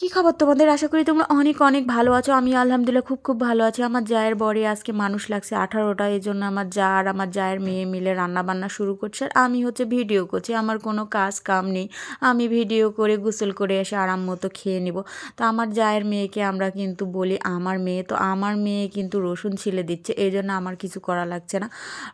কি খবর তোমাদের? আশা করি তোমরা অনেক অনেক ভালো আছো। আমি আলহামদুলিল্লাহ খুব খুব ভালো আছি। আমার জায়ের বরে আজকে মানুষ লাগছে 18টা, এই জন্য আমার যা আর আমার জায়ের মেয়ে মিলে রান্না বান্না শুরু করছে, আর আমি হচ্ছে ভিডিও করছি। আমার কোনো কাজ কাম নেই, আমি ভিডিও করে গোসল করে এসে আরাম মতো খেয়ে নিব। তো আমার জায়ের মেয়েকে আমরা কিন্তু বলি আমার মেয়ে, তো আমার মেয়ে কিন্তু রসুন ছিলে দিচ্ছে, এই জন্য আমার কিছু করা লাগছে না।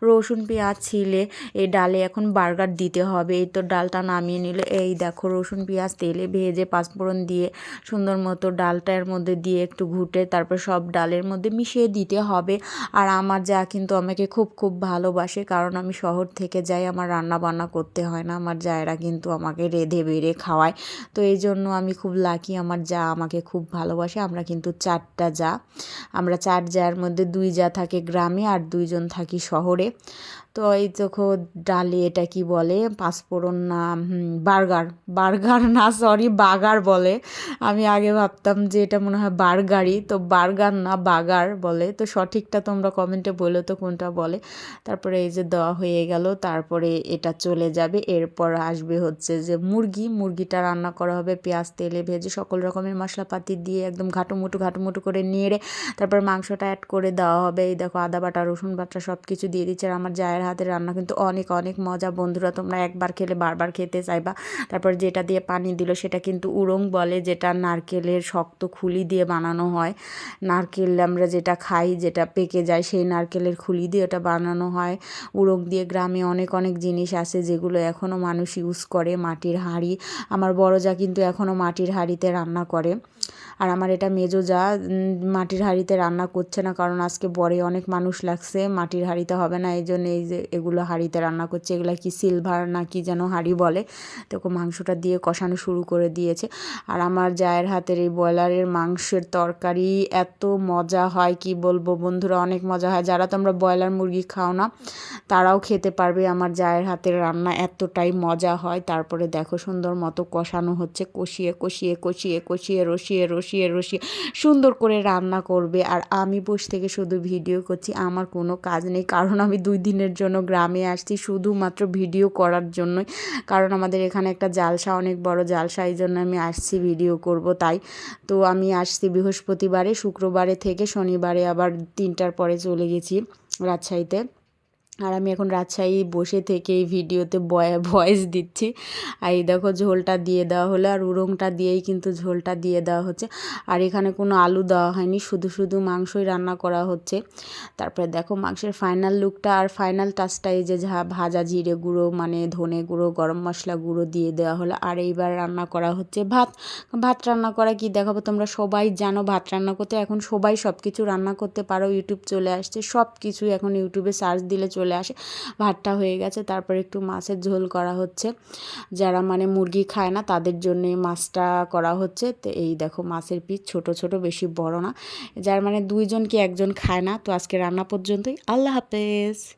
রসুন পেঁয়াজ ছিলে এই ডালে এখন বার্গার দিতে হবে। এই তো ডালটা নামিয়ে নিলে, এই দেখো রসুন পেঁয়াজ তেলে ভেজে পাঁচফোড়ন দিয়ে সুন্দর মতো ডালটার মধ্যে দিয়ে একটু ঘুটে তারপর সব ডালের মধ্যে মিশিয়ে দিতে হবে। আর আমার যা কিন্তু আমাকে খুব খুব ভালোবাসে, কারণ আমি শহর থেকে যাই, আমার রান্না বান্না করতে হয় না। আমার জায়েরা কিন্তু আমাকে রেঁধে বেড়ে খাওয়ায়। তো এই জন্য আমি খুব লাকি, আমার যা আমাকে খুব ভালোবাসে। আমরা কিন্তু 4টা যা, আমরা 4 জায়ের মধ্যে 2 যা থাকে গ্রামে আর 2জন থাকি শহরে। তো এই দেখো ডালে এটা কি বলে, পাঁচফোড়ন না, বার্গার, বার্গার না সরি বাগার বলে। আমি আগে ভাবতাম যে এটা মনে হয় বার্গারই, তো বার্গার না বাগার বলে। তো সঠিকটা তোমরা কমেন্টে বলো তো কোনটা বলে। তারপরে এই যে দেওয়া হয়ে গেল, তারপরে এটা চলে যাবে। এরপর আসবে হচ্ছে যে মুরগিটা রান্না করা হবে পেঁয়াজ তেলে ভেজে সকল রকমের মশলাপাতি দিয়ে একদম ঘাটুমুটু করে নেড়ে তারপর মাংসটা অ্যাড করে দেওয়া হবে। এই দেখো আদা বাটা রসুন বাটা সব কিছু দিয়ে দিচ্ছে। আর আমার জায়ের হাতের রান্না কিন্তু অনেক অনেক মজা। বন্ধুরা তোমরা একবার খেলে বারবার খেতে চাইবা। তারপর যেটা দিয়ে পানি দিল সেটা কিন্তু উড়ং বলে, যেটা নারকেলের শক্ত খুলি দিয়ে বানানো হয়। নারকেল আমরা যেটা খাই, যেটা পেকে যায়, সেই নারকেলের খুলি দিয়ে ওটা বানানো হয়। উড়ং দিয়ে গ্রামে অনেক অনেক জিনিস আছে যেগুলো এখনও মানুষ ইউজ করে। মাটির হাঁড়ি, আমার বড় যা কিন্তু এখনও মাটির হাঁড়িতে রান্না করে। আর আমার এটা মেজো যা মাটির হাঁড়িতে রান্না করছে না, কারণ আজকে বরে অনেক মানুষ লাগছে, মাটির হাঁড়িতে হবে না, এই জন্য এই যে এগুলো হাঁড়িতে রান্না করছে। এগুলো কি সিলভার না কি যেন হাঁড়ি বলে। তো মাংসটা দিয়ে কষানো শুরু করে দিয়েছে। আর আমার জায়ের হাতের এই ব্রয়লারের মাংসের তরকারি এত মজা হয় কি বলবো বন্ধুরা, অনেক মজা হয়। যারা তোমরা ব্রয়লার মুরগি খাও না তারাও খেতে পারবে, আমার জায়ের হাতের রান্না এতটাই মজা হয়। তারপরে দেখো সুন্দর মতো কষানো হচ্ছে, কষিয়ে সুন্দর করে রান্না করবে। আর আমি বসে থেকে শুধু ভিডিও করছি, আমার কোনো কাজ নেই, কারণ আমি 2 দিনের জন্য গ্রামে আসছি শুধুমাত্র ভিডিও করার জন্যই। কারণ আমাদের এখানে একটা জালসা, অনেক বড় জালসা, এই জন্য আমি আসছি ভিডিও করব তাই। তো আমি আসছি বৃহস্পতিবারে, শুক্রবারে থেকে শনিবারে আবার 3টার পরে চলে গেছি রাজশাহীতে। আর আমি এখন রাজশাহী বসে থেকে এই ভিডিওতে ভয়েস দিচ্ছি। আর এই দেখো ঝোলটা দিয়ে দেওয়া হলো, আর উড়ংটা দিয়েই কিন্তু ঝোলটা দিয়ে দেওয়া হচ্ছে। আর এখানে কোনো আলু দেওয়া হয়নি, শুধু শুধু মাংসই রান্না করা হচ্ছে। তারপরে দেখো মাংসের ফাইনাল লুকটা আর ফাইনাল টাচটা, এই যে ভাজা জিরে গুঁড়ো মানে ধনে গুঁড়ো গরম মশলা গুঁড়ো দিয়ে দেওয়া হলো। আর এইবার রান্না করা হচ্ছে ভাত। ভাত রান্না করা কি দেখাবো, তোমরা সবাই জানো ভাত রান্না করতে। এখন সবাই সব কিছু রান্না করতে পারো, ইউটিউব চলে আসছে, সব কিছু এখন ইউটিউবে সার্চ দিলে চলে আসে। ভাতটা হয়ে গেছে, তারপর একটু মাছের ঝোল করা হচ্ছে। যারা মানে মুরগি খায় না তাদের জন্য মাছটা করা হচ্ছে। তো এই দেখো মাছের পিস ছোট ছোট, বেশি বড় না, যার মানে 2জন কি 1জন খায় না। তো আজকে রান্না পর্যন্তই, আল্লাহ হাফেজ।